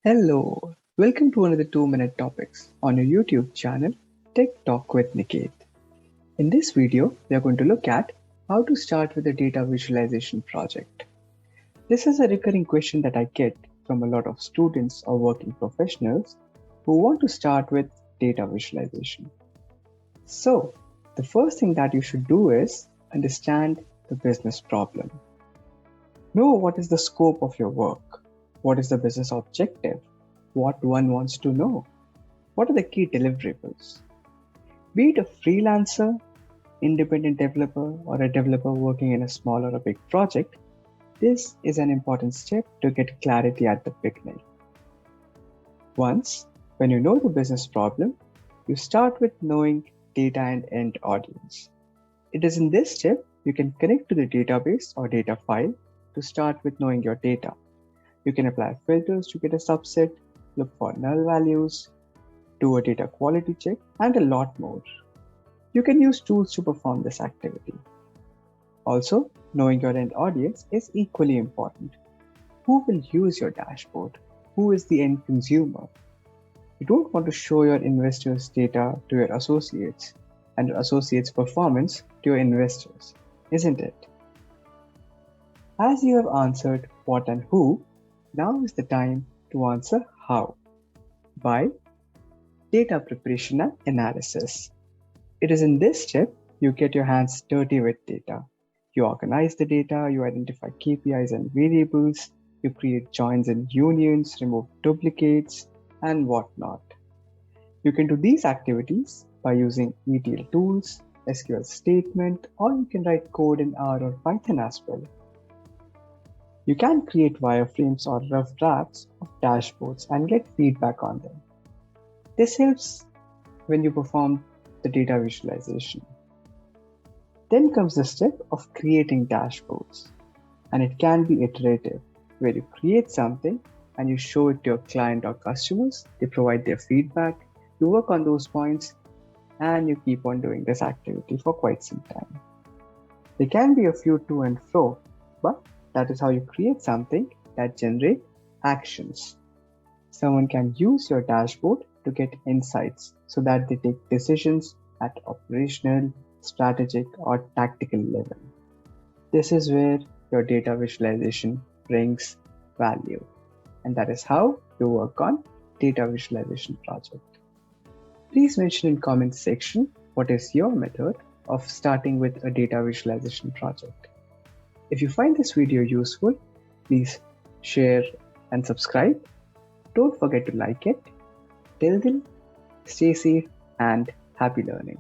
Hello, welcome to another 2-minute topics on your YouTube channel, Tech Talk with Niket. In this video, we are going to look at how to start with a data visualization project. This is a recurring question that I get from a lot of students or working professionals who want to start with data visualization. So, the first thing that you should do is understand the business problem. Know what is the scope of your work. What is the business objective? What one wants to know? What are the key deliverables? Be it a freelancer, independent developer, or a developer working in a small or a big project, this is an important step to get clarity at the beginning. Once, when you know the business problem, you start with knowing data and end audience. It is in this step you can connect to the database or data file to start with knowing your data. You can apply filters to get a subset, look for null values, do a data quality check, and a lot more. You can use tools to perform this activity. Also, knowing your end audience is equally important. Who will use your dashboard? Who is the end consumer? You don't want to show your investors' data to your associates and your associates' performance to your investors, isn't it? As you have answered what and who, now is the time to answer how. By data preparation and analysis. It is in this step you get your hands dirty with data. You organize the data, you identify KPIs and variables, you create joins and unions, remove duplicates, and whatnot. You can do these activities by using ETL tools, SQL statement, or you can write code in R or Python as well. You can create wireframes or rough drafts of dashboards and get feedback on them. This helps when you perform the data visualization. Then comes the step of creating dashboards, and it can be iterative, where you create something and you show it to your client or customers, they provide their feedback, you work on those points, and you keep on doing this activity for quite some time. There can be a few to and fro, but that is how you create something that generates actions. Someone can use your dashboard to get insights so that they take decisions at operational, strategic, or tactical level. This is where your data visualization brings value. And that is how you work on data visualization project. Please mention in comments section what is your method of starting with a data visualization project. If you find this video useful, please share and subscribe. Don't forget to like it. Till then, stay safe and happy learning.